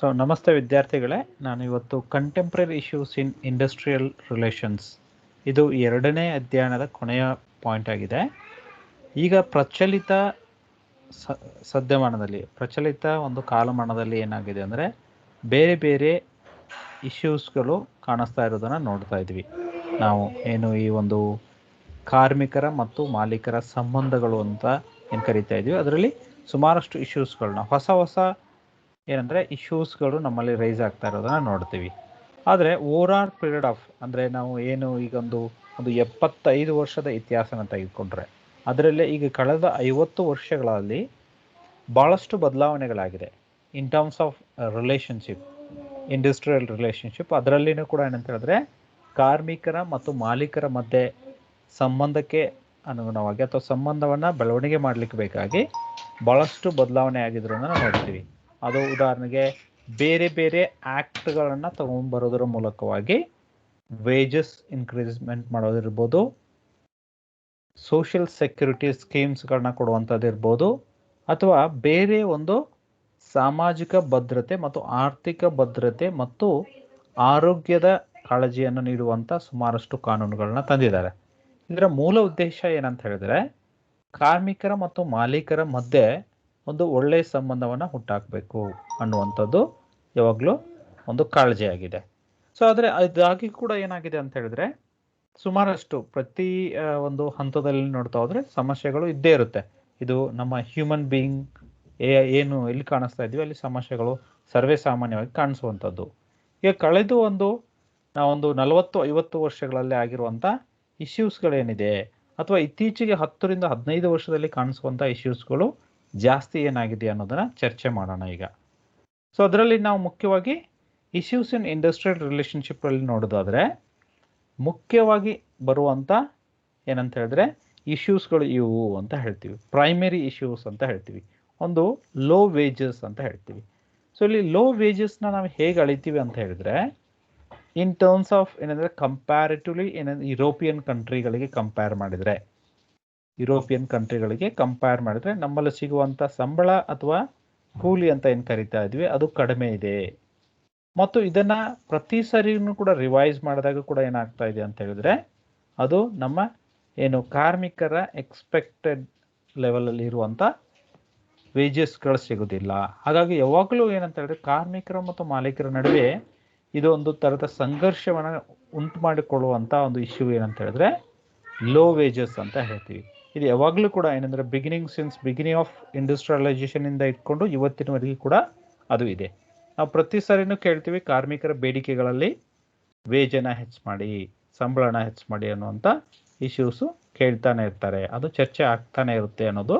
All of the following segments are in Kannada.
ನಮಸ್ತೆ ವಿದ್ಯಾರ್ಥಿಗಳೇ, ನಾನು ಇವತ್ತು ಕಂಟೆಂಪ್ರರಿ ಇಶ್ಯೂಸ್ ಇನ್ ಇಂಡಸ್ಟ್ರಿಯಲ್ ರಿಲೇಷನ್ಸ್ ಇದು ಎರಡನೇ ಅಧ್ಯಯನದ ಕೊನೆಯ ಪಾಯಿಂಟ್ ಆಗಿದೆ. ಈಗ ಪ್ರಚಲಿತ ಪ್ರಚಲಿತ ಒಂದು ಕಾಲಮಾನದಲ್ಲಿ ಏನಾಗಿದೆ ಅಂದರೆ ಬೇರೆ ಬೇರೆ ಇಶ್ಯೂಸ್ಗಳು ಕಾಣಿಸ್ತಾ ಇರೋದನ್ನು ನೋಡ್ತಾ ಇದ್ವಿ. ನಾವು ಏನು ಈ ಒಂದು ಕಾರ್ಮಿಕರ ಮತ್ತು ಮಾಲೀಕರ ಸಂಬಂಧಗಳು ಅಂತ ಏನು ಕರಿತಾ ಇದ್ವಿ, ಅದರಲ್ಲಿ ಸುಮಾರಷ್ಟು ಇಶ್ಯೂಸ್ಗಳನ್ನ ಹೊಸ ಏನಂದರೆ ಇಶ್ಯೂಸ್ಗಳು ನಮ್ಮಲ್ಲಿ ರೈಸ್ ಆಗ್ತಾ ಇರೋದನ್ನ ನೋಡ್ತೀವಿ. ಆದರೆ ಓವರಾಲ್ ಪೀರಿಯಡ್ ಆಫ್ ಅಂದರೆ ನಾವು ಏನು ಈಗ ಒಂದು 75 ವರ್ಷದ ಇತಿಹಾಸನ ತೆಗೆದುಕೊಂಡ್ರೆ ಅದರಲ್ಲೇ ಈಗ ಕಳೆದ 50 ವರ್ಷಗಳಲ್ಲಿ ಭಾಳಷ್ಟು ಬದಲಾವಣೆಗಳಾಗಿದೆ in terms of relationship, industrial relationship. ಅದರಲ್ಲಿನೂ ಕೂಡ ಏನಂತ ಹೇಳಿದ್ರೆ ಕಾರ್ಮಿಕರ ಮತ್ತು ಮಾಲೀಕರ ಮಧ್ಯೆ ಸಂಬಂಧಕ್ಕೆ ಅನುಗುಣವಾಗಿ ಅಥವಾ ಸಂಬಂಧವನ್ನು ಬೆಳವಣಿಗೆ ಮಾಡಲಿಕ್ಕೆ ಬೇಕಾಗಿ ಭಾಳಷ್ಟು ಬದಲಾವಣೆ ಆಗಿದ್ರನ್ನ ನೋಡ್ತೀವಿ. ಅದು ಉದಾಹರಣೆಗೆ ಬೇರೆ ಬೇರೆ ಆ್ಯಕ್ಟ್ಗಳನ್ನು ತಗೊಂಡ್ಬರೋದ್ರ ಮೂಲಕವಾಗಿ ವೇಜಸ್ ಇನ್ಕ್ರೀಸ್ಮೆಂಟ್ ಮಾಡೋದಿರ್ಬೋದು, ಸೋಷಿಯಲ್ ಸೆಕ್ಯೂರಿಟಿ ಸ್ಕೀಮ್ಸ್ಗಳನ್ನ ಕೊಡುವಂಥದ್ದು ಇರ್ಬೋದು, ಅಥವಾ ಬೇರೆ ಒಂದು ಸಾಮಾಜಿಕ ಭದ್ರತೆ ಮತ್ತು ಆರ್ಥಿಕ ಭದ್ರತೆ ಮತ್ತು ಆರೋಗ್ಯದ ಕಾಳಜಿಯನ್ನು ನೀಡುವಂಥ ಸುಮಾರಷ್ಟು ಕಾನೂನುಗಳನ್ನ ತಂದಿದ್ದಾರೆ. ಇದರ ಮೂಲ ಉದ್ದೇಶ ಏನಂತ ಹೇಳಿದ್ರೆ ಕಾರ್ಮಿಕರ ಮತ್ತು ಮಾಲೀಕರ ಮಧ್ಯೆ ಒಂದು ಒಳ್ಳೆಯ ಸಂಬಂಧವನ್ನು ಹುಟ್ಟಾಕಬೇಕು ಅನ್ನುವಂಥದ್ದು ಯಾವಾಗಲೂ ಒಂದು ಕಾಳಜಿಯಾಗಿದೆ. ಆದರೆ ಅದಾಗಿ ಕೂಡ ಏನಾಗಿದೆ ಅಂತ ಹೇಳಿದ್ರೆ ಸುಮಾರಷ್ಟು ಪ್ರತಿ ಒಂದು ಹಂತದಲ್ಲಿ ನೋಡ್ತಾ ಹೋದ್ರೆ ಸಮಸ್ಯೆಗಳು ಇದ್ದೇ ಇರುತ್ತೆ. ಇದು ನಮ್ಮ ಹ್ಯೂಮನ್ ಬೀಯಿಂಗ್ ಏನು ಎಲ್ಲಿ ಕಾಣಿಸ್ತಾ ಇದ್ವಿ ಅಲ್ಲಿ ಸಮಸ್ಯೆಗಳು ಸರ್ವೇ ಸಾಮಾನ್ಯವಾಗಿ ಕಾಣಿಸುವಂಥದ್ದು. ಈಗ ಕಳೆದು ಒಂದು 40-50 ವರ್ಷಗಳಲ್ಲಿ ಆಗಿರುವಂಥ ಇಶ್ಯೂಸ್ಗಳೇನಿದೆ ಅಥವಾ ಇತ್ತೀಚೆಗೆ 10ರಿಂದ 15 ವರ್ಷದಲ್ಲಿ ಕಾಣಿಸುವಂಥ ಇಶ್ಯೂಸ್ಗಳು ಜಾಸ್ತಿ ಏನಾಗಿದೆ ಅನ್ನೋದನ್ನ ಚರ್ಚೆ ಮಾಡೋಣ ಈಗ. ಅದರಲ್ಲಿ ನಾವು ಮುಖ್ಯವಾಗಿ ಇಶ್ಯೂಸ್ ಇನ್ ಇಂಡಸ್ಟ್ರಿಯಲ್ ರಿಲೇಷನ್ಶಿಪ್ ಅಲ್ಲಿ ನೋಡೋದಾದ್ರೆ ಮುಖ್ಯವಾಗಿ ಬರುವಂಥ ಏನಂತ ಹೇಳಿದ್ರೆ ಇಶ್ಯೂಸ್ಗಳು ಇವು ಅಂತ ಹೇಳ್ತೀವಿ. ಪ್ರೈಮರಿ ಇಶ್ಯೂಸ್ ಅಂತ ಹೇಳ್ತೀವಿ. ಒಂದು ಲೋ ವೇಜಸ್ ಅಂತ ಹೇಳ್ತೀವಿ. ಇಲ್ಲಿ ಲೋ ವೇಜಸ್ನ ನಾವು ಹೇಗೆ ಅಳಿತೀವಿ ಅಂತ ಹೇಳಿದ್ರೆ ಇನ್ ಟರ್ಮ್ಸ್ ಆಫ್ ಏನಂದ್ರೆ ಕಂಪ್ಯಾರಿಟಿವ್ಲಿ ಯುರೋಪಿಯನ್ ಕಂಟ್ರಿಗಳಿಗೆ ಕಂಪೇರ್ ಮಾಡಿದ್ರೆ ನಮ್ಮಲ್ಲಿ ಸಿಗುವಂಥ ಸಂಬಳ ಅಥವಾ ಕೂಲಿ ಅಂತ ಏನು ಕರಿತಾ ಇದ್ವಿ ಅದು ಕಡಿಮೆ ಇದೆ. ಮತ್ತು ಇದನ್ನ ಪ್ರತಿ ಸರಿನೂ ಕೂಡ ರಿವೈಸ್ ಮಾಡಿದಾಗ ಕೂಡ ಏನಾಗ್ತಾ ಇದೆ ಅಂತ ಹೇಳಿದ್ರೆ ಅದು ನಮ್ಮ ಏನು ಕಾರ್ಮಿಕರ ಎಕ್ಸ್ಪೆಕ್ಟೆಡ್ ಲೆವೆಲಲ್ಲಿ ಇರುವಂಥ ವೇಜಸ್ಗಳು ಸಿಗೋದಿಲ್ಲ. ಹಾಗಾಗಿ ಯಾವಾಗಲೂ ಏನಂತ ಹೇಳಿದ್ರೆ ಕಾರ್ಮಿಕರ ಮತ್ತು ಮಾಲೀಕರ ನಡುವೆ ಇದು ಒಂದು ಥರದ ಸಂಘರ್ಷವನ್ನು ಉಂಟು ಮಾಡಿಕೊಳ್ಳುವಂಥ ಒಂದು ಇಶ್ಯೂ ಏನಂತ ಹೇಳಿದ್ರೆ ಲೋ ವೇಜಸ್ ಅಂತ ಹೇಳ್ತೀವಿ. ಇದು ಯಾವಾಗಲೂ ಕೂಡ ಏನಂದರೆ ಬಿಗಿನಿಂಗ್ ಆಫ್ ಇಂಡಸ್ಟ್ರಿಯಲೈಸೇಷನ್ ಇಂದ ಇಟ್ಕೊಂಡು ಇವತ್ತಿನವರೆಗೂ ಕೂಡ ಅದು ಇದೆ. ನಾವು ಪ್ರತಿ ಸರಿನೂ ಕೇಳ್ತೀವಿ ಕಾರ್ಮಿಕರ ಬೇಡಿಕೆಗಳಲ್ಲಿ ವೇಜನ್ನು ಹೆಚ್ಚು ಮಾಡಿ, ಸಂಬಳನ ಹೆಚ್ಚು ಮಾಡಿ ಅನ್ನುವಂಥ ಇಶ್ಯೂಸು ಕೇಳ್ತಾನೆ ಇರ್ತಾರೆ. ಅದು ಚರ್ಚೆ ಆಗ್ತಾನೆ ಇರುತ್ತೆ ಅನ್ನೋದು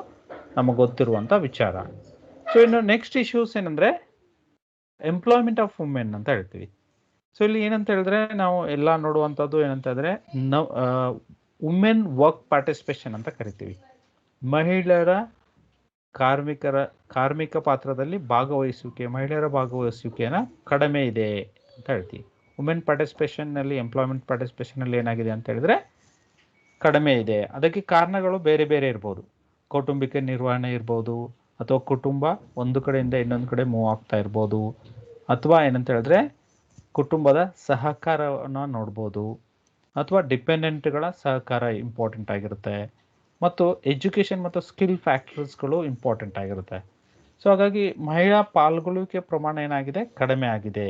ನಮಗೆ ಗೊತ್ತಿರುವಂಥ ವಿಚಾರ. ಇನ್ನು ನೆಕ್ಸ್ಟ್ ಇಶ್ಯೂಸ್ ಏನಂದರೆ ಎಂಪ್ಲಾಯ್ಮೆಂಟ್ ಆಫ್ ವುಮೆನ್ ಅಂತ ಹೇಳ್ತೀವಿ. ಇಲ್ಲಿ ಏನಂತ ಹೇಳಿದ್ರೆ ನಾವು ಎಲ್ಲ ನೋಡುವಂಥದ್ದು ಏನಂತ ಹೇಳಿದ್ರೆ ವುಮೆನ್ ವರ್ಕ್ ಪಾರ್ಟಿಸಿಪೇಷನ್ ಅಂತ ಕರಿತೀವಿ. ಮಹಿಳೆಯರ ಕಾರ್ಮಿಕ ಪಾತ್ರದಲ್ಲಿ ಮಹಿಳೆಯರ ಭಾಗವಹಿಸುವಿಕೆಯನ್ನು ಕಡಿಮೆ ಇದೆ ಅಂತ ಹೇಳ್ತೀವಿ. ವುಮೆನ್ ಪಾರ್ಟಿಸಿಪೇಷನ್ನಲ್ಲಿ ಎಂಪ್ಲಾಯ್ಮೆಂಟ್ ಪಾರ್ಟಿಸಿಪೇಷನಲ್ಲಿ ಏನಾಗಿದೆ ಅಂತ ಹೇಳಿದ್ರೆ ಕಡಿಮೆ ಇದೆ. ಅದಕ್ಕೆ ಕಾರಣಗಳು ಬೇರೆ ಬೇರೆ ಇರ್ಬೋದು. ಕೌಟುಂಬಿಕ ನಿರ್ವಹಣೆ ಇರ್ಬೋದು, ಅಥವಾ ಕುಟುಂಬ ಒಂದು ಕಡೆಯಿಂದ ಇನ್ನೊಂದು ಕಡೆ ಮೂವ್ ಆಗ್ತಾ ಇರ್ಬೋದು, ಅಥವಾ ಏನಂತ ಹೇಳಿದ್ರೆ ಕುಟುಂಬದ ಸಹಕಾರವನ್ನು ನೋಡ್ಬೋದು, ಅಥವಾ ಡಿಪೆಂಡೆಂಟ್ಗಳ ಸಹಕಾರ ಇಂಪಾರ್ಟೆಂಟ್ ಆಗಿರುತ್ತೆ, ಮತ್ತು ಎಜುಕೇಷನ್ ಮತ್ತು ಸ್ಕಿಲ್ ಫ್ಯಾಕ್ಟರ್ಸ್ಗಳು ಇಂಪಾರ್ಟೆಂಟ್ ಆಗಿರುತ್ತೆ. ಹಾಗಾಗಿ ಮಹಿಳಾ ಪಾಲ್ಗೊಳ್ಳುವಿಕೆ ಪ್ರಮಾಣ ಏನಾಗಿದೆ ಕಡಿಮೆ ಆಗಿದೆ.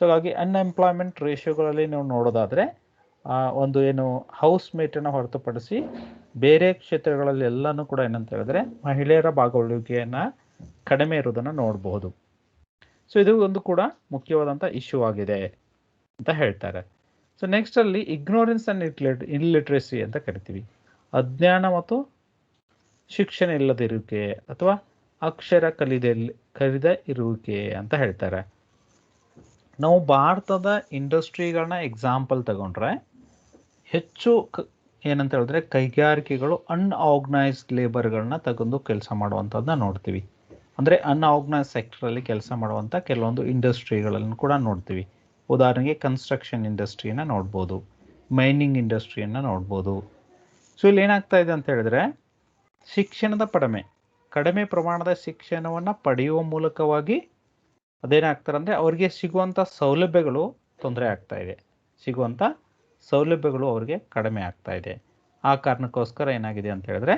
ಹಾಗಾಗಿ ಅನ್ಎಂಪ್ಲಾಯ್ಮೆಂಟ್ ರೇಷಿಯೋಗಳಲ್ಲಿ ನೀವು ನೋಡೋದಾದರೆ ಒಂದು ಏನು ಹೌಸ್ ಮೇಟನ್ನು ಹೊರತುಪಡಿಸಿ ಬೇರೆ ಕ್ಷೇತ್ರಗಳಲ್ಲಿ ಎಲ್ಲನೂ ಕೂಡ ಏನಂತ ಹೇಳಿದ್ರೆ ಮಹಿಳೆಯರ ಭಾಗವಹಿಸುವಿಕೆಯನ್ನು ಕಡಿಮೆ ಇರೋದನ್ನು ನೋಡಬಹುದು. ಇದು ಒಂದು ಕೂಡ ಮುಖ್ಯವಾದಂಥ ಇಶ್ಯೂ ಆಗಿದೆ ಅಂತ ಹೇಳ್ತಾರೆ. ನೆಕ್ಸ್ಟ್ ಅಲ್ಲಿ ಇಗ್ನೋರೆನ್ಸ್ ಅಂಡ್ ಇಲ್ಲಿಟ್ರೇಸಿ ಅಂತ ಕರಿತೀವಿ. ಅಜ್ಞಾನ ಮತ್ತು ಶಿಕ್ಷಣ ಇಲ್ಲದಿರುವಿಕೆ ಅಥವಾ ಅಕ್ಷರ ಕಲಿದ ಇರುವಿಕೆ ಅಂತ ಹೇಳ್ತಾರೆ. ನಾವು ಭಾರತದ ಇಂಡಸ್ಟ್ರಿಗಳನ್ನ ಎಕ್ಸಾಂಪಲ್ ತಗೊಂಡ್ರೆ ಹೆಚ್ಚು ಏನಂತ ಹೇಳಿದ್ರೆ ಕೈಗಾರಿಕೆಗಳು ಅನ್ಆರ್ಗನೈಸ್ಡ್ ಲೇಬರ್ಗಳನ್ನ ತಗೊಂಡು ಕೆಲಸ ಮಾಡುವಂಥದ್ದನ್ನ ನೋಡ್ತೀವಿ. ಅಂದರೆ ಅನ್ಆರ್ಗನೈಸ್ ಸೆಕ್ಟರಲ್ಲಿ ಕೆಲಸ ಮಾಡುವಂಥ ಕೆಲವೊಂದು ಇಂಡಸ್ಟ್ರಿಗಳನ್ನು ಕೂಡ ನೋಡ್ತೀವಿ. ಉದಾಹರಣೆಗೆ ಕನ್ಸ್ಟ್ರಕ್ಷನ್ ಇಂಡಸ್ಟ್ರಿಯನ್ನು ನೋಡ್ಬೋದು, ಮೈನಿಂಗ್ ಇಂಡಸ್ಟ್ರಿಯನ್ನು ನೋಡ್ಬೋದು. ಇಲ್ಲಿ ಏನಾಗ್ತಾ ಇದೆ ಅಂತ ಹೇಳಿದ್ರೆ ಶಿಕ್ಷಣದ ಕಡಿಮೆ ಪ್ರಮಾಣದ ಶಿಕ್ಷಣವನ್ನು ಪಡೆಯುವ ಮೂಲಕವಾಗಿ ಅದೇನಾಗ್ತಾರೆ ಅಂದರೆ ಅವ್ರಿಗೆ ಸಿಗುವಂಥ ಸೌಲಭ್ಯಗಳು ತೊಂದರೆ ಆಗ್ತಾ ಇದೆ, ಸಿಗುವಂಥ ಸೌಲಭ್ಯಗಳು ಅವ್ರಿಗೆ ಕಡಿಮೆ ಆಗ್ತಾ ಇದೆ. ಆ ಕಾರಣಕ್ಕೋಸ್ಕರ ಏನಾಗಿದೆ ಅಂತ ಹೇಳಿದ್ರೆ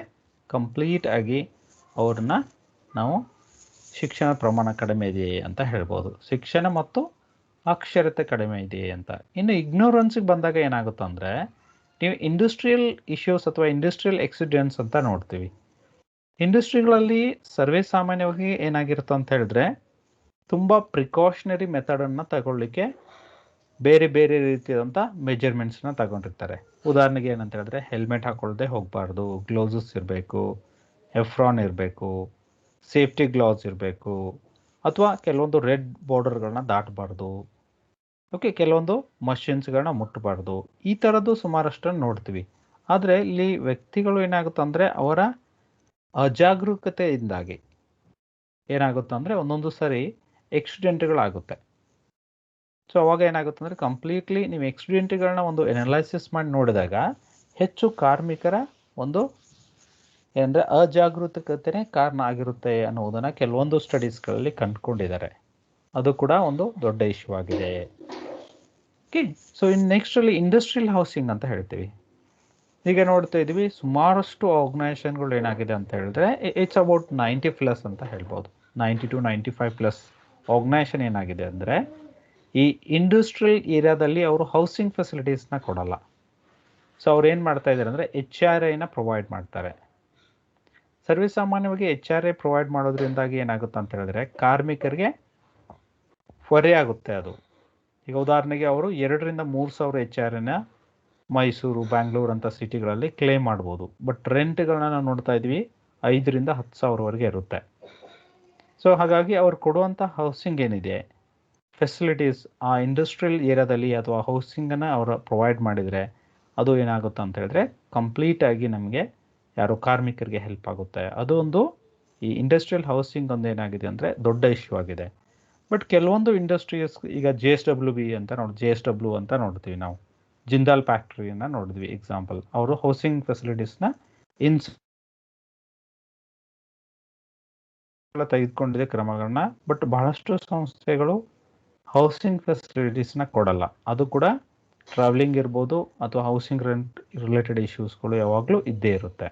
ಕಂಪ್ಲೀಟ್ ಆಗಿ ಅವ್ರನ್ನ ನಾವು ಶಿಕ್ಷಣ ಪ್ರಮಾಣ ಕಡಿಮೆ ಇದೆ ಅಂತ ಹೇಳ್ಬೋದು. ಶಿಕ್ಷಣ ಮತ್ತು ಅಕ್ಷರತೆ ಕಡಿಮೆ ಇದೆ ಅಂತ. ಇನ್ನು ಇಗ್ನೋರೆನ್ಸ್ಗೆ ಬಂದಾಗ ಏನಾಗುತ್ತೆ ಅಂದರೆ ನೀವು ಇಂಡಸ್ಟ್ರಿಯಲ್ ಇಶ್ಯೂಸ್ ಅಥವಾ ಇಂಡಸ್ಟ್ರಿಯಲ್ ಎಕ್ಸಿಡೆಂಟ್ಸ್ ಅಂತ ನೋಡ್ತೀವಿ. ಇಂಡಸ್ಟ್ರಿಗಳಲ್ಲಿ ಸರ್ವೇ ಸಾಮಾನ್ಯವಾಗಿ ಏನಾಗಿರುತ್ತೆ ಅಂತ ಹೇಳಿದ್ರೆ ತುಂಬ ಪ್ರಿಕಾಷನರಿ ಮೆಥಡನ್ನು ತಗೊಳ್ಳಿಕ್ಕೆ ಬೇರೆ ಬೇರೆ ರೀತಿಯಾದಂಥ ಮೆಜರ್ಮೆಂಟ್ಸ್ನ ತಗೊಂಡಿರ್ತಾರೆ. ಉದಾಹರಣೆಗೆ ಏನಂತ ಹೇಳಿದ್ರೆ ಹೆಲ್ಮೆಟ್ ಹಾಕೊಳ್ಳದೆ ಹೋಗಬಾರ್ದು, ಗ್ಲೌಸಸ್ ಇರಬೇಕು, ಎಫ್ರಾನ್ ಇರಬೇಕು, ಸೇಫ್ಟಿ ಗ್ಲೌಸ್ ಇರಬೇಕು, ಅಥವಾ ಕೆಲವೊಂದು ರೆಡ್ ಬಾರ್ಡರ್ಗಳನ್ನ ದಾಟಬಾರ್ದು, ಓಕೆ, ಕೆಲವೊಂದು ಮಷಿನ್ಸ್ಗಳನ್ನ ಮುಟ್ಟಬಾರ್ದು. ಈ ಥರದ್ದು ಸುಮಾರಷ್ಟನ್ನು ನೋಡ್ತೀವಿ. ಆದರೆ ಇಲ್ಲಿ ವ್ಯಕ್ತಿಗಳು ಏನಾಗುತ್ತೆ ಅಂದರೆ ಅವರ ಅಜಾಗರೂಕತೆಯಿಂದಾಗಿ ಏನಾಗುತ್ತೆ ಅಂದರೆ ಒಂದೊಂದು ಸರಿ ಎಕ್ಸಿಡೆಂಟ್ಗಳಾಗುತ್ತೆ. ಸೊ ಅವಾಗ ಏನಾಗುತ್ತೆ ಅಂದರೆ ಕಂಪ್ಲೀಟ್ಲಿ ನೀವು ಎಕ್ಸಿಡೆಂಟ್ಗಳನ್ನ ಒಂದು ಎನಲೈಸಿಸ್ ಮಾಡಿ ನೋಡಿದಾಗ ಹೆಚ್ಚು ಕಾರ್ಮಿಕರ ಒಂದು ಏನಂದರೆ ಅಜಾಗರೂಕತೆನೇ ಕಾರಣ ಆಗಿರುತ್ತೆ ಅನ್ನೋದನ್ನು ಕೆಲವೊಂದು ಸ್ಟಡೀಸ್ಗಳಲ್ಲಿ ಕಂಡುಕೊಂಡಿದ್ದಾರೆ. ಅದು ಕೂಡ ಒಂದು ದೊಡ್ಡ ಇಶ್ಯೂ ಆಗಿದೆ. ಓಕೆ, ಸೊ ಇನ್ನು ನೆಕ್ಸ್ಟಲ್ಲಿ ಇಂಡಸ್ಟ್ರಿಯಲ್ ಹೌಸಿಂಗ್ ಅಂತ ಹೇಳ್ತೀವಿ. ಈಗ ನೋಡ್ತಾ ಇದ್ದೀವಿ ಸುಮಾರಷ್ಟು ಆರ್ಗನೈಸೇಷನ್ಗಳು ಏನಾಗಿದೆ ಅಂತ ಹೇಳಿದ್ರೆ ಇಟ್ಸ್ ಅಬೌಟ್ 90+ ಅಂತ ಹೇಳ್ಬೋದು. 90 to 95+ ಆರ್ಗನೈಸೇಷನ್ ಏನಾಗಿದೆ ಅಂದರೆ ಈ ಇಂಡಸ್ಟ್ರಿಯಲ್ ಏರಿಯಾದಲ್ಲಿ ಅವರು ಹೌಸಿಂಗ್ ಫೆಸಿಲಿಟೀಸ್ನ ಕೊಡಲ್ಲ. ಸೊ ಅವ್ರು ಏನು ಮಾಡ್ತಾ ಇದ್ದಾರೆ ಅಂದರೆ HRIನ ಪ್ರೊವೈಡ್ ಮಾಡ್ತಾರೆ. ಸರ್ವೇ ಸಾಮಾನ್ಯವಾಗಿ HRI ಪ್ರೊವೈಡ್ ಮಾಡೋದ್ರಿಂದಾಗಿ ಏನಾಗುತ್ತೆ ಅಂತ ಹೇಳಿದ್ರೆ ಕಾರ್ಮಿಕರಿಗೆ ಹೊರೆ ಆಗುತ್ತೆ ಅದು. ಈಗ ಉದಾಹರಣೆಗೆ ಅವರು 2,000-3,000 HRIನ ಮೈಸೂರು, ಬ್ಯಾಂಗ್ಳೂರು ಅಂತ ಸಿಟಿಗಳಲ್ಲಿ ಕ್ಲೇಮ್ ಮಾಡ್ಬೋದು. ಬಟ್ ರೆಂಟ್ಗಳನ್ನ ನಾವು ನೋಡ್ತಾ ಇದ್ವಿ 5,000-10,000ವರೆಗೆ ಇರುತ್ತೆ. ಸೊ ಹಾಗಾಗಿ ಅವ್ರು ಕೊಡುವಂಥ ಹೌಸಿಂಗ್ ಏನಿದೆ ಫೆಸಿಲಿಟೀಸ್ ಆ ಇಂಡಸ್ಟ್ರಿಯಲ್ ಏರಿಯಾದಲ್ಲಿ ಅಥವಾ ಹೌಸಿಂಗನ್ನು ಅವರು ಪ್ರೊವೈಡ್ ಮಾಡಿದರೆ ಅದು ಏನಾಗುತ್ತೆ ಅಂತ ಹೇಳಿದ್ರೆ ಕಂಪ್ಲೀಟಾಗಿ ನಮಗೆ ಯಾರು ಕಾರ್ಮಿಕರಿಗೆ ಹೆಲ್ಪ್ ಆಗುತ್ತೆ. ಅದು ಒಂದು ಈ ಇಂಡಸ್ಟ್ರಿಯಲ್ ಹೌಸಿಂಗ್ ಒಂದು ಏನಾಗಿದೆ ಅಂದರೆ ದೊಡ್ಡ ಇಶ್ಯೂ ಆಗಿದೆ. ಬಟ್ ಕೆಲವೊಂದು ಇಂಡಸ್ಟ್ರೀಸ್ ಈಗ JSW ಅಂತ ನೋಡ್ತೀವಿ ನಾವು. ಜಿಂದಾಲ್ ಫ್ಯಾಕ್ಟ್ರಿಯನ್ನು ನೋಡಿದ್ವಿ ಎಕ್ಸಾಂಪಲ್. ಅವರು ಹೌಸಿಂಗ್ ಫೆಸಿಲಿಟೀಸ್ನ ತೆಗೆದುಕೊಂಡಿದೆ ಕ್ರಮಗಳನ್ನ. ಬಟ್ ಬಹಳಷ್ಟು ಸಂಸ್ಥೆಗಳು ಹೌಸಿಂಗ್ ಫೆಸಿಲಿಟೀಸ್ನ ಕೊಡಲ್ಲ. ಅದು ಕೂಡ ಟ್ರಾವೆಲಿಂಗ್ ಇರ್ಬೋದು ಅಥವಾ ಹೌಸಿಂಗ್ ರೆಂಟ್ ರಿಲೇಟೆಡ್ ಇಶ್ಯೂಸ್ಗಳು ಯಾವಾಗಲೂ ಇದ್ದೇ ಇರುತ್ತೆ.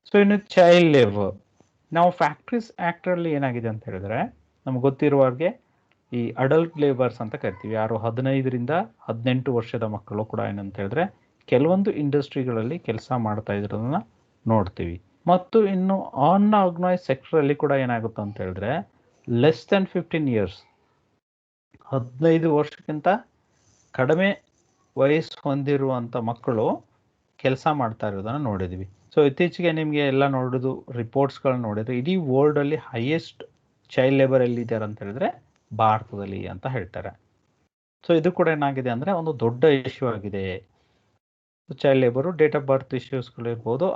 ಸೊ ಇನ್ನು ಚೈಲ್ಡ್ ಲೇಬರ್, ನಾವು ಫ್ಯಾಕ್ಟ್ರೀಸ್ ಆ್ಯಕ್ಟಲ್ಲಿ ಏನಾಗಿದೆ ಅಂತ ಹೇಳಿದ್ರೆ ನಮ್ಗೆ ಗೊತ್ತಿರುವಾಗೆ ಈ ಅಡಲ್ಟ್ ಲೇಬರ್ಸ್ ಅಂತ ಕರಿತೀವಿ. ಯಾರು 15-18 ವರ್ಷದ ಮಕ್ಕಳು ಕೂಡ ಏನಂತ ಹೇಳಿದ್ರೆ ಕೆಲವೊಂದು ಇಂಡಸ್ಟ್ರಿಗಳಲ್ಲಿ ಕೆಲಸ ಮಾಡ್ತಾ ಇರೋದನ್ನ ನೋಡ್ತೀವಿ. ಮತ್ತು ಇನ್ನು ಅನ್ಆರ್ಗನೈಸ್ ಸೆಕ್ಟರಲ್ಲಿ ಕೂಡ ಏನಾಗುತ್ತೆ ಅಂತ ಹೇಳಿದ್ರೆ ಲೆಸ್ ದೆನ್ 15 years 15 ವರ್ಷಕ್ಕಿಂತ ಕಡಿಮೆ ವಯಸ್ಸು ಹೊಂದಿರುವಂಥ ಮಕ್ಕಳು ಕೆಲಸ ಮಾಡ್ತಾ ಇರೋದನ್ನು ನೋಡಿದ್ವಿ. ಸೊ ಇತ್ತೀಚೆಗೆ ನಿಮಗೆ ಎಲ್ಲ ನೋಡೋದು ರಿಪೋರ್ಟ್ಸ್ಗಳನ್ನ ನೋಡಿದ್ರೆ ಇಡೀ ವರ್ಲ್ಡಲ್ಲಿ ಹೈಯೆಸ್ಟ್ ಚೈಲ್ಡ್ ಲೇಬರ್ ಎಲ್ಲಿದ್ದಾರೆ ಅಂತ ಹೇಳಿದ್ರೆ ಭಾರತದಲ್ಲಿ ಅಂತ ಹೇಳ್ತಾರೆ. ಸೊ ಇದು ಕೂಡ ಏನಾಗಿದೆ ಅಂದರೆ ಒಂದು ದೊಡ್ಡ ಇಶ್ಯೂ ಆಗಿದೆ. Child labour date of birth ಇಶ್ಯೂಸ್ಗಳು ಇರ್ಬೋದು,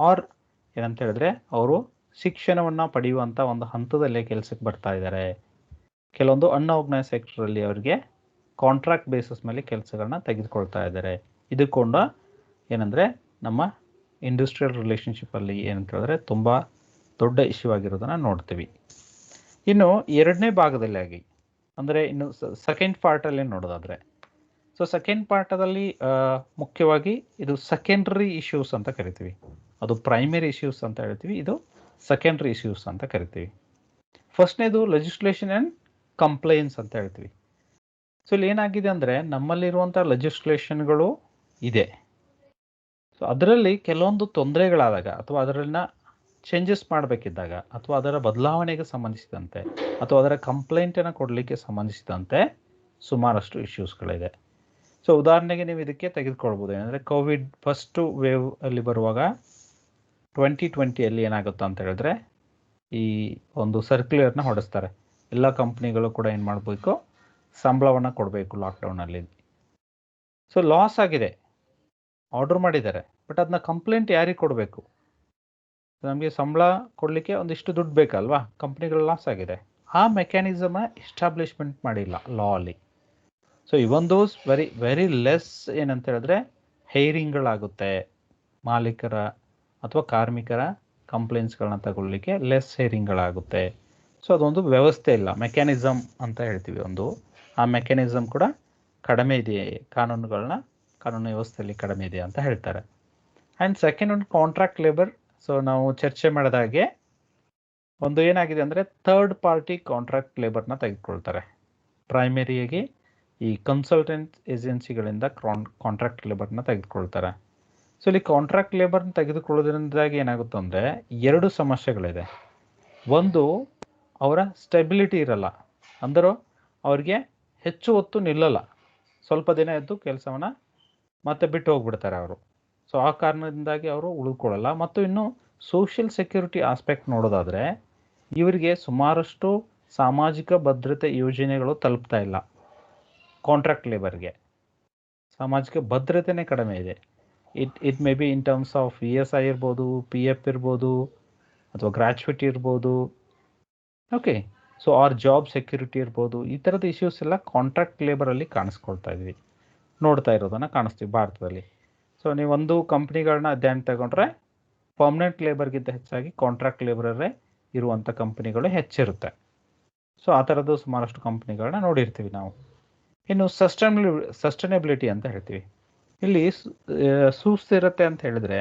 ಆರ್ ಏನಂತ ಹೇಳಿದ್ರೆ ಅವರು ಶಿಕ್ಷಣವನ್ನು ಪಡೆಯುವಂಥ ಒಂದು ಹಂತದಲ್ಲೇ ಕೆಲಸಕ್ಕೆ ಬರ್ತಾ ಇದ್ದಾರೆ. ಕೆಲವೊಂದು ಅನ್ಆರ್ಗನೈಸ್ ಸೆಕ್ಟರಲ್ಲಿ ಅವರಿಗೆ ಕಾಂಟ್ರಾಕ್ಟ್ ಬೇಸಿಸ್ ಮೇಲೆ ಕೆಲಸಗಳನ್ನ ತೆಗೆದುಕೊಳ್ತಾ ಇದ್ದಾರೆ. ಇದು ಕೂಡ ಏನಂದರೆ ನಮ್ಮ ಇಂಡಸ್ಟ್ರಿಯಲ್ ರಿಲೇಷನ್ಶಿಪ್ಪಲ್ಲಿ ಏನಂತ ಹೇಳಿದ್ರೆ ತುಂಬ ದೊಡ್ಡ ಇಶ್ಯೂ ಆಗಿರೋದನ್ನು ನೋಡ್ತೀವಿ. ಇನ್ನು ಎರಡನೇ ಭಾಗದಲ್ಲಿ ಆಗಿ ಅಂದರೆ ಇನ್ನು ಸೆಕೆಂಡ್ ಪಾರ್ಟಲ್ಲಿ ನೋಡೋದಾದರೆ, ಸೊ ಸೆಕೆಂಡ್ ಪಾರ್ಟದಲ್ಲಿ ಮುಖ್ಯವಾಗಿ ಇದು ಸೆಕೆಂಡ್ರಿ ಇಶ್ಯೂಸ್ ಅಂತ ಕರಿತೀವಿ. ಅದು ಪ್ರೈಮರಿ ಇಶ್ಯೂಸ್ ಅಂತ ಹೇಳ್ತೀವಿ, ಇದು ಸೆಕೆಂಡ್ರಿ ಇಶ್ಯೂಸ್ ಅಂತ ಕರಿತೀವಿ. ಫಸ್ಟ್ನೇದು ಲೆಜಿಸ್ಲೇಷನ್ ಆ್ಯಂಡ್ ಕಂಪ್ಲೈನ್ಸ್ ಅಂತ ಹೇಳ್ತೀವಿ. ಸೊ ಇಲ್ಲಿ ಏನಾಗಿದೆ ಅಂದರೆ ನಮ್ಮಲ್ಲಿರುವಂಥ ಲೆಜಿಸ್ಲೇಷನ್ಗಳು ಇದೆ. ಸೊ ಅದರಲ್ಲಿ ಕೆಲವೊಂದು ತೊಂದರೆಗಳಾದಾಗ ಅಥವಾ ಅದರನ್ನ ಚೇಂಜಸ್ ಮಾಡಬೇಕಿದ್ದಾಗ ಅಥವಾ ಅದರ ಬದಲಾವಣೆಗೆ ಸಂಬಂಧಿಸಿದಂತೆ ಅಥವಾ ಅದರ ಕಂಪ್ಲೇಂಟನ್ನು ಕೊಡಲಿಕ್ಕೆ ಸಂಬಂಧಿಸಿದಂತೆ ಸುಮಾರಷ್ಟು ಇಶ್ಯೂಸ್ಗಳಿದೆ. ಸೊ ಉದಾಹರಣೆಗೆ ನೀವು ಇದಕ್ಕೆ ತೆಗೆದುಕೊಳ್ಬೋದು. ಏನಂದರೆ ಕೋವಿಡ್ ಫಸ್ಟು ವೇವ್ ಅಲ್ಲಿ ಬರುವಾಗ 2020 ಏನಾಗುತ್ತೆ ಅಂತ ಹೇಳಿದ್ರೆ ಈ ಒಂದು ಸರ್ಕ್ಯುಲರ್ನ ಹೊಡೆಸ್ತಾರೆ. ಎಲ್ಲ ಕಂಪ್ನಿಗಳು ಕೂಡ ಏನು ಮಾಡಬೇಕು, ಸಂಬಳವನ್ನು ಕೊಡಬೇಕು ಲಾಕ್ಡೌನಲ್ಲಿ. ಸೊ ಲಾಸ್ ಆಗಿದೆ, ಆರ್ಡರ್ ಮಾಡಿದ್ದಾರೆ, ಬಟ್ ಅದನ್ನ ಕಂಪ್ಲೇಂಟ್ ಯಾರಿಗೆ ಕೊಡಬೇಕು? ನಮಗೆ ಸಂಬಳ ಕೊಡಲಿಕ್ಕೆ ಒಂದಿಷ್ಟು ದುಡ್ಡು ಬೇಕಲ್ವಾ, ಕಂಪ್ನಿಗಳು ಲಾಸ್ ಆಗಿದೆ. ಆ ಮೆಕ್ಯಾನಿಸಮ್ನ ಎಸ್ಟಾಬ್ಲಿಷ್ಮೆಂಟ್ ಮಾಡಿಲ್ಲ ಲಾ ಅಲ್ಲಿ. ಸೊ ಇವೊಂದು ವೆರಿ ಲೆಸ್ ಏನಂತ ಹೇಳಿದ್ರೆ ಹೇರಿಂಗ್ಗಳಾಗುತ್ತೆ, ಮಾಲೀಕರ ಅಥವಾ ಕಾರ್ಮಿಕರ ಕಂಪ್ಲೇಂಟ್ಸ್ಗಳನ್ನ ತಗೊಳ್ಳಿಕ್ಕೆ ಲೆಸ್ ಹೇರಿಂಗ್ಗಳಾಗುತ್ತೆ. ಸೊ ಅದೊಂದು ವ್ಯವಸ್ಥೆ ಇಲ್ಲ, ಮೆಕ್ಯಾನಿಸಮ್ ಅಂತ ಹೇಳ್ತೀವಿ ಒಂದು. ಆ ಮೆಕ್ಯಾನಿಸಮ್ ಕೂಡ ಕಡಿಮೆ ಇದೆ, ಕಾನೂನು ವ್ಯವಸ್ಥೆಯಲ್ಲಿ ಕಡಿಮೆ ಇದೆ ಅಂತ ಹೇಳ್ತಾರೆ. ಆ್ಯಂಡ್ ಸೆಕೆಂಡ್ ಒಂದು ಕಾಂಟ್ರಾಕ್ಟ್ ಲೇಬರ್. ಸೊ ನಾವು ಚರ್ಚೆ ಮಾಡಿದ ಹಾಗೆ ಒಂದು ಏನಾಗಿದೆ ಅಂದರೆ ಥರ್ಡ್ ಪಾರ್ಟಿ ಕಾಂಟ್ರಾಕ್ಟ್ ಲೇಬರ್ನ ತೆಗೆದುಕೊಳ್ತಾರೆ. ಪ್ರೈಮರಿಯಾಗಿ ಈ ಕನ್ಸಲ್ಟೆಂಟ್ ಏಜೆನ್ಸಿಗಳಿಂದ ಕಾಂಟ್ರಾಕ್ಟ್ ಲೇಬರ್ನ ತೆಗೆದುಕೊಳ್ತಾರೆ. ಸೊ ಇಲ್ಲಿ ಕಾಂಟ್ರಾಕ್ಟ್ ಲೇಬರ್ನ ತೆಗೆದುಕೊಳ್ಳೋದ್ರಿಂದಾಗಿ ಏನಾಗುತ್ತೆ ಅಂದರೆ 2 ಸಮಸ್ಯೆಗಳಿದೆ. ಒಂದು, ಅವರ ಸ್ಟೆಬಿಲಿಟಿ ಇರಲ್ಲ, ಅಂದರೂ ಅವ್ರಿಗೆ ಹೆಚ್ಚು ಹೊತ್ತು ನಿಲ್ಲಲ್ಲ, ಸ್ವಲ್ಪ ದಿನ ಎದ್ದು ಕೆಲಸವನ್ನು ಮತ್ತೆ ಬಿಟ್ಟು ಹೋಗ್ಬಿಡ್ತಾರೆ ಅವರು. ಸೊ ಆ ಕಾರಣದಿಂದಾಗಿ ಅವರು ಉಳಿದುಕೊಳ್ಳಲ್ಲ. ಮತ್ತು ಇನ್ನು ಸೋಷಿಯಲ್ ಸೆಕ್ಯೂರಿಟಿ ಆಸ್ಪೆಕ್ಟ್ ನೋಡೋದಾದರೆ ಇವರಿಗೆ ಸುಮಾರಷ್ಟು ಸಾಮಾಜಿಕ ಭದ್ರತೆ ಯೋಜನೆಗಳು ತಲುಪ್ತಾ ಇಲ್ಲ. ಕಾಂಟ್ರಾಕ್ಟ್ ಲೇಬರ್ಗೆ ಸಾಮಾಜಿಕ ಭದ್ರತೆನೇ ಕಡಿಮೆ ಇದೆ. It may be in terms of ESI ಇರ್ಬೋದು, PF ಇರ್ಬೋದು, ಅಥವಾ ಗ್ರ್ಯಾಚುಯಿಟಿ ಇರ್ಬೋದು, okay. So or job security ಇರ್ಬೋದು. ಈ ಥರದ ಇಶ್ಯೂಸ್ ಎಲ್ಲ ಕಾಂಟ್ರಾಕ್ಟ್ ಲೇಬರಲ್ಲಿ ಕಾಣಿಸ್ಕೊಳ್ತಾ ಇದ್ವಿ, ನೋಡ್ತಾ ಇರೋದನ್ನು ಕಾಣಿಸ್ತೀವಿ ಭಾರತದಲ್ಲಿ. ಸೊ ನೀವೊಂದು ಕಂಪ್ನಿಗಳನ್ನ ಅಧ್ಯಯನ ತಗೊಂಡ್ರೆ ಪರ್ಮನೆಂಟ್ ಲೇಬರ್ಗಿಂತ ಹೆಚ್ಚಾಗಿ ಕಾಂಟ್ರಾಕ್ಟ್ ಲೇಬರಲ್ಲೇ ಇರುವಂಥ ಕಂಪ್ನಿಗಳು ಹೆಚ್ಚಿರುತ್ತೆ. ಸೊ ಆ ಥರದ್ದು ಸುಮಾರಷ್ಟು ಕಂಪ್ನಿಗಳನ್ನ ನೋಡಿರ್ತೀವಿ ನಾವು. ಇನ್ನು ಸಸ್ಟೈನಬಿಲಿಟಿ ಅಂತ ಹೇಳ್ತೀವಿ. ಇಲ್ಲಿ ಸುಸ್ಥಿರತೆ ಅಂತ ಹೇಳಿದ್ರೆ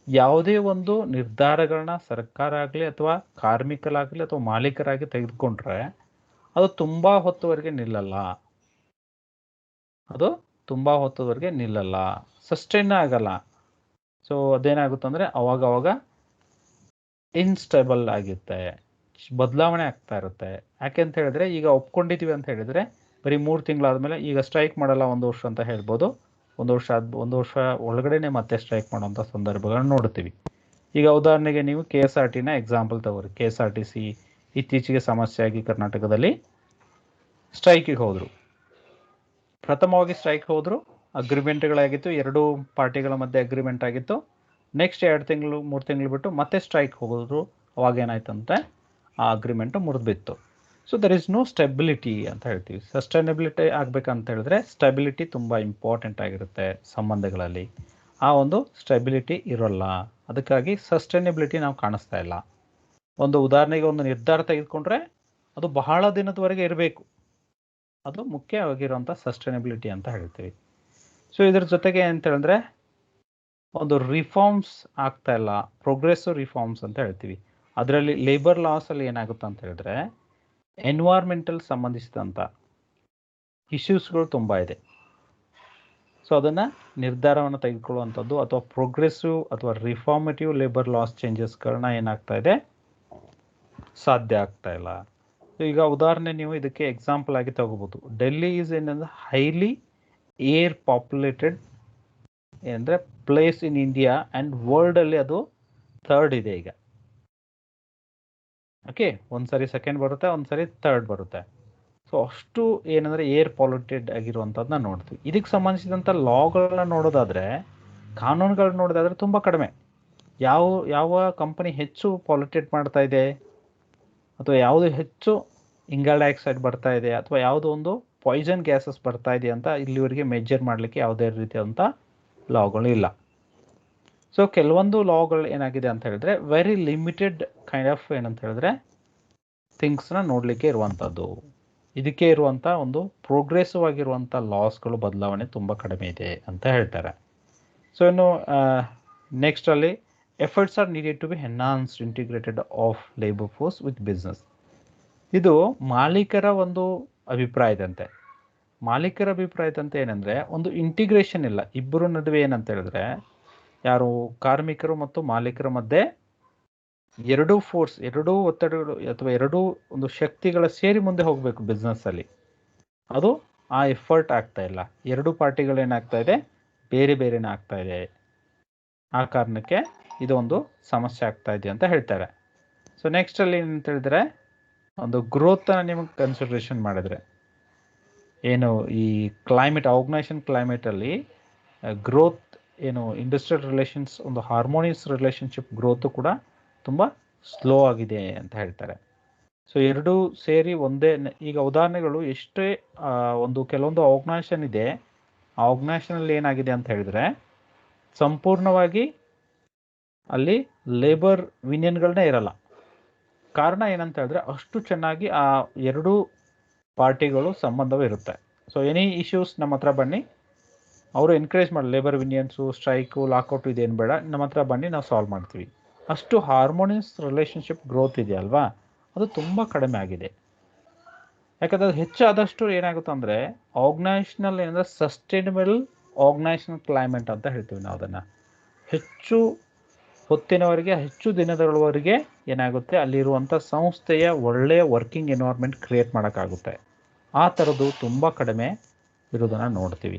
ಯಾವುದೇ ಒಂದು ನಿರ್ಧಾರಗಳನ್ನ ಸರ್ಕಾರ ಆಗಲಿ ಅಥವಾ ಕಾರ್ಮಿಕರಾಗಲಿ ಅಥವಾ ಮಾಲೀಕರಾಗಿ ತೆಗೆದುಕೊಂಡ್ರೆ ಅದು ತುಂಬ ಹೊತ್ತುವರೆಗೆ ನಿಲ್ಲಲ್ಲ, ಸಸ್ಟೈನ್ ಆಗಲ್ಲ. ಸೊ ಅದೇನಾಗುತ್ತೆ ಅಂದರೆ ಅವಾಗ ಇನ್ಸ್ಟೇಬಲ್ ಆಗಿರುತ್ತೆ, ಬದಲಾವಣೆ ಆಗ್ತಾ ಇರುತ್ತೆ. ಯಾಕೆ ಅಂತ ಹೇಳಿದ್ರೆ ಈಗ ಒಪ್ಕೊಂಡಿದ್ದೀವಿ ಅಂತ ಹೇಳಿದರೆ ಬರೀ 3 ತಿಂಗಳಾದಮೇಲೆ ಈಗ ಸ್ಟ್ರೈಕ್ ಮಾಡಲ್ಲ 1 ವರ್ಷ ಅಂತ ಹೇಳ್ಬೋದು, 1 ವರ್ಷ ಒಳಗಡೆನೆ ಮತ್ತೆ ಸ್ಟ್ರೈಕ್ ಮಾಡೋಂಥ ಸಂದರ್ಭಗಳನ್ನ ನೋಡ್ತೀವಿ. ಈಗ ಉದಾಹರಣೆಗೆ ನೀವು KSRTನ ಎಕ್ಸಾಂಪಲ್ ತಗೋರಿ. KSRTC ಇತ್ತೀಚೆಗೆ ಸಮಸ್ಯೆ ಆಗಿ ಕರ್ನಾಟಕದಲ್ಲಿ ಸ್ಟ್ರೈಕಿಗೆ ಹೋದರು. ಪ್ರಥಮವಾಗಿ ಸ್ಟ್ರೈಕ್ ಹೋದರು, ಅಗ್ರಿಮೆಂಟ್ಗಳಾಗಿತ್ತು, 2 ಪಾರ್ಟಿಗಳ ಮಧ್ಯೆ ಅಗ್ರಿಮೆಂಟ್ ಆಗಿತ್ತು. ನೆಕ್ಸ್ಟ್ 2 ತಿಂಗಳು 3 ತಿಂಗಳು ಬಿಟ್ಟು ಮತ್ತೆ ಸ್ಟ್ರೈಕ್ ಹೋಗೋದ್ರು. ಅವಾಗ ಏನಾಯ್ತಂತೆ, ಆ ಅಗ್ರಿಮೆಂಟು ಮುರಿದ್ಬಿತ್ತು. So there is no stability ಅಂತ ಹೇಳ್ತೀವಿ. ಸಸ್ಟೈನಬಿಲಿಟಿ ಆಗಬೇಕಂತ ಹೇಳಿದ್ರೆ ಸ್ಟೆಬಿಲಿಟಿ ತುಂಬ ಇಂಪಾರ್ಟೆಂಟ್ ಆಗಿರುತ್ತೆ ಸಂಬಂಧಗಳಲ್ಲಿ. ಆ ಒಂದು ಸ್ಟೆಬಿಲಿಟಿ ಇರೋಲ್ಲ, ಅದಕ್ಕಾಗಿ ಸಸ್ಟೈನಬಿಲಿಟಿ ನಾವು ಕಾಣಿಸ್ತಾ ಇಲ್ಲ. ಒಂದು ಉದಾಹರಣೆಗೆ ಒಂದು ನಿರ್ಧಾರ ತೆಗೆದುಕೊಂಡ್ರೆ ಅದು ಬಹಳ ದಿನದವರೆಗೆ ಇರಬೇಕು, ಅದು ಮುಖ್ಯವಾಗಿರುವಂಥ ಸಸ್ಟೈನಬಿಲಿಟಿ ಅಂತ ಹೇಳ್ತೀವಿ. ಸೊ ಇದ್ರ ಜೊತೆಗೆ ಅಂತ ಹೇಳಿದ್ರೆ ಒಂದು ರಿಫಾರ್ಮ್ಸ್ ಆಗ್ತಾ ಇಲ್ಲ, ಪ್ರೋಗ್ರೆಸಿವ್ ರಿಫಾರ್ಮ್ಸ್ ಅಂತ ಹೇಳ್ತೀವಿ. ಅದರಲ್ಲಿ ಲೇಬರ್ ಲಾಸಲ್ಲಿ ಏನಾಗುತ್ತೆ ಅಂತ ಹೇಳಿದ್ರೆ ಎನ್ವೈರ್ಮೆಂಟಲ್ ಸಂಬಂಧಿಸಿದಂಥ ಇಶ್ಯೂಸ್ಗಳು ತುಂಬ ಇದೆ. ಸೊ ಅದನ್ನು ನಿರ್ಧಾರವನ್ನು ತೆಗೆದುಕೊಳ್ಳುವಂಥದ್ದು ಅಥವಾ ಪ್ರೋಗ್ರೆಸಿವ್ ಅಥವಾ ರಿಫಾರ್ಮೇಟಿವ್ ಲೇಬರ್ ಲಾಸ್ ಚೇಂಜಸ್ಗಳನ್ನ ಏನಾಗ್ತಾ ಇದೆ, ಸಾಧ್ಯ ಆಗ್ತಾ ಇಲ್ಲ. ಈಗ ಉದಾಹರಣೆ ನೀವು ಇದಕ್ಕೆ ಎಕ್ಸಾಂಪಲ್ ಆಗಿ ತಗೋಬೋದು. ಡೆಲ್ಲಿ ಈಸ್ ಏನಂದ್ರೆ ಹೈಲಿ ಏರ್ ಪಾಪ್ಯುಲೇಟೆಡ್ ಏನಂದರೆ ಪ್ಲೇಸ್ ಇನ್ ಇಂಡಿಯಾ ಆ್ಯಂಡ್ ವರ್ಲ್ಡಲ್ಲಿ ಅದು 3rd ಇದೆ ಈಗ. ಓಕೆ, ಒಂದ್ಸರಿ 2nd ಬರುತ್ತೆ, ಒಂದ್ಸರಿ 3rd ಬರುತ್ತೆ. ಸೊ ಅಷ್ಟು ಏನಂದರೆ ಏರ್ ಪಾಲ್ಯೂಟೆಡ್ ಆಗಿರುವಂಥದ್ದನ್ನ ನೋಡ್ತೀವಿ. ಇದಕ್ಕೆ ಸಂಬಂಧಿಸಿದಂಥ ಲಾಗಳನ್ನ ನೋಡೋದಾದರೆ, ಕಾನೂನುಗಳನ್ನ ನೋಡೋದಾದರೆ ತುಂಬ ಕಡಿಮೆ. ಯಾವ ಕಂಪನಿ ಹೆಚ್ಚು ಪಾಲ್ಯೂಟೆಡ್ ಮಾಡ್ತಾ ಇದೆ ಅಥವಾ ಯಾವುದು ಹೆಚ್ಚು ಇಂಗಾಲ ಡೈಆಕ್ಸೈಡ್ ಬರ್ತಾ ಇದೆ ಅಥವಾ ಯಾವುದೋ ಒಂದು ಪಾಯ್ಸನ್ ಗ್ಯಾಸಸ್ ಬರ್ತಾ ಇದೆ ಅಂತ ಇಲ್ಲಿವರೆಗೆ ಮೆಜರ್ ಮಾಡಲಿಕ್ಕೆ ಯಾವುದೇ ರೀತಿಯಾದಂಥ ಲಾಗಳು ಇಲ್ಲ. ಸೊ ಕೆಲವೊಂದು ಲಾಗಳು ಏನಾಗಿದೆ ಅಂತ ಹೇಳಿದ್ರೆ ವೆರಿ ಲಿಮಿಟೆಡ್ ಕೈಂಡ್ ಆಫ್ ಏನಂತ ಹೇಳಿದ್ರೆ ಥಿಂಗ್ಸ್ನ ನೋಡಲಿಕ್ಕೆ ಇರುವಂಥದ್ದು. ಇದಕ್ಕೆ ಇರುವಂಥ ಒಂದು ಪ್ರೋಗ್ರೆಸಿವ್ ಆಗಿರುವಂಥ ಲಾಸ್ಗಳು ಬದಲಾವಣೆ ತುಂಬ ಕಡಿಮೆ ಇದೆ ಅಂತ ಹೇಳ್ತಾರೆ. ಸೊ ಇನ್ನು ನೆಕ್ಸ್ಟಲ್ಲಿ efforts are needed to be enhanced integrated of labour force with business. ಇದು ಮಾಲೀಕರ ಒಂದು ಅಭಿಪ್ರಾಯದಂತೆ. ಮಾಲೀಕರ ಅಭಿಪ್ರಾಯದಂತೆ ಏನಂದರೆ ಒಂದು ಇಂಟಿಗ್ರೇಷನ್ ಇಲ್ಲ ಇಬ್ಬರ ನಡುವೆ. ಏನಂತ ಹೇಳಿದ್ರೆ ಯಾರು ಕಾರ್ಮಿಕರು ಮತ್ತು ಮಾಲೀಕರ ಮಧ್ಯೆ 2 ಫೋರ್ಸ್, 2 ಒತ್ತಡಗಳು ಅಥವಾ 2 ಒಂದು ಶಕ್ತಿಗಳ ಸೇರಿ ಮುಂದೆ ಹೋಗಬೇಕು ಬಿಸ್ನೆಸ್ಸಲ್ಲಿ. ಅದು ಆ ಎಫರ್ಟ್ ಆಗ್ತಾ ಇಲ್ಲ. 2 ಪಾರ್ಟಿಗಳೇನಾಗ್ತಾ ಇದೆ, ಬೇರೆ ಬೇರೆನೇ ಆಗ್ತಾ ಇದೆ. ಆ ಕಾರಣಕ್ಕೆ ಇದು ಒಂದು ಸಮಸ್ಯೆ ಆಗ್ತಾ ಇದೆ ಅಂತ ಹೇಳ್ತಾರೆ. ಸೊ ನೆಕ್ಸ್ಟಲ್ಲಿ ಏನಂತ ಹೇಳಿದ್ರೆ ಒಂದು ಗ್ರೋತನ್ನು ನಿಮಗೆ ಕನ್ಸಿಡ್ರೇಷನ್ ಮಾಡಿದ್ರೆ ಏನು ಈ ಆರ್ಗನೈಸೇಷನ್ ಕ್ಲೈಮೇಟಲ್ಲಿ ಗ್ರೋತ್ ಏನು ಇಂಡಸ್ಟ್ರಿಯಲ್ ರಿಲೇಷನ್ಸ್ ಒಂದು ಹಾರ್ಮೋನಿಯಸ್ ರಿಲೇಷನ್ಶಿಪ್ ಗ್ರೋತು ಕೂಡ ತುಂಬ ಸ್ಲೋ ಆಗಿದೆ ಅಂತ ಹೇಳ್ತಾರೆ. ಸೊ 2 ಸೇರಿ ಒಂದೇ. ಈಗ ಉದಾಹರಣೆಗಳು ಎಷ್ಟೇ ಒಂದು ಕೆಲವೊಂದು ಆರ್ಗನೈಸೇಷನ್ ಇದೆ, ಆ ಆರ್ಗನೈಸೇಷನಲ್ಲಿ ಏನಾಗಿದೆ ಅಂತ ಹೇಳಿದ್ರೆ ಸಂಪೂರ್ಣವಾಗಿ ಅಲ್ಲಿ ಲೇಬರ್ ಯೂನಿಯನ್ಗಳನ್ನೇ ಇರಲ್ಲ. ಕಾರಣ ಏನಂತ ಹೇಳಿದ್ರೆ ಅಷ್ಟು ಚೆನ್ನಾಗಿ ಆ ಎರಡೂ ಪಾರ್ಟಿಗಳು ಸಂಬಂಧವಿರುತ್ತೆ. ಸೊ ಎನಿ ಇಶ್ಯೂಸ್ ನಮ್ಮ ಹತ್ರ ಬನ್ನಿ, ಅವರು ಎನ್ಕರೇಜ್ ಮಾಡಿ ಲೇಬರ್ ಯೂನಿಯನ್ಸು, ಸ್ಟ್ರೈಕು, ಲಾಕೌಟು ಇದೇನು ಬೇಡ, ನಮ್ಮ ಹತ್ರ ಬನ್ನಿ, ನಾವು ಸಾಲ್ವ್ ಮಾಡ್ತೀವಿ. ಅಷ್ಟು ಹಾರ್ಮೋನಿಯಸ್ ರಿಲೇಷನ್ಶಿಪ್ ಗ್ರೋತ್ ಇದೆಯಲ್ವಾ, ಅದು ತುಂಬ ಕಡಿಮೆ ಆಗಿದೆ. ಯಾಕಂದರೆ ಅದು ಹೆಚ್ಚಾದಷ್ಟು ಏನಾಗುತ್ತೆ ಅಂದರೆ ಆರ್ಗನೈಸೇಷನಲ್ ಏನಂದರೆ ಸಸ್ಟೈನಬಲ್ ಆರ್ಗನೈಸೇಷನಲ್ ಕ್ಲೈಮೇಟ್ ಅಂತ ಹೇಳ್ತೀವಿ ನಾವು ಅದನ್ನು. ಹೆಚ್ಚು ಹೊತ್ತಿನವರೆಗೆ, ಹೆಚ್ಚು ದಿನದವರೆಗೆ ಏನಾಗುತ್ತೆ ಅಲ್ಲಿರುವಂಥ ಸಂಸ್ಥೆಯ ಒಳ್ಳೆಯ ವರ್ಕಿಂಗ್ ಎನ್ವೈರ್ಮೆಂಟ್ ಕ್ರಿಯೇಟ್ ಮಾಡೋಕ್ಕಾಗುತ್ತೆ. ಆ ಥರದ್ದು ತುಂಬ ಕಡಿಮೆ ಇರೋದನ್ನು ನೋಡ್ತೀವಿ.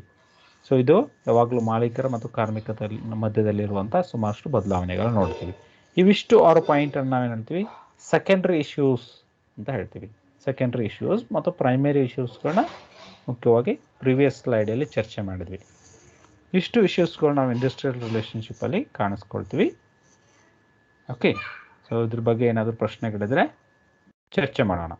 ಸೊ ಇದು ಯಾವಾಗಲೂ ಮಾಲೀಕರ ಮತ್ತು ಕಾರ್ಮಿಕರ ಮಧ್ಯದಲ್ಲಿರುವಂಥ ಸುಮಾರಷ್ಟು ಬದಲಾವಣೆಗಳು ನೋಡ್ತೀವಿ. ಇವಿಷ್ಟು 6 ಪಾಯಿಂಟನ್ನು ನಾವೇನು ಹೇಳ್ತೀವಿ, ಸೆಕೆಂಡ್ರಿ ಇಶ್ಯೂಸ್ ಅಂತ ಹೇಳ್ತೀವಿ. ಸೆಕೆಂಡ್ರಿ ಇಶ್ಯೂಸ್ ಮತ್ತು ಪ್ರೈಮರಿ ಇಶ್ಯೂಸ್ಗಳನ್ನ ಮುಖ್ಯವಾಗಿ ಪ್ರಿವಿಯಸ್ ಸ್ಲೈಡಲ್ಲಿ ಚರ್ಚೆ ಮಾಡಿದ್ವಿ. ಇಷ್ಟು ಇಶ್ಯೂಸ್ಗಳು ನಾವು ಇಂಡಸ್ಟ್ರಿಯಲ್ ರಿಲೇಷನ್ಶಿಪ್ಪಲ್ಲಿ ಕಾಣಿಸ್ಕೊಳ್ತೀವಿ. ಓಕೆ, ಸೊ ಇದ್ರ ಬಗ್ಗೆ ಏನಾದರೂ ಪ್ರಶ್ನೆಗಳಿದ್ರೆ ಚರ್ಚೆ ಮಾಡೋಣ.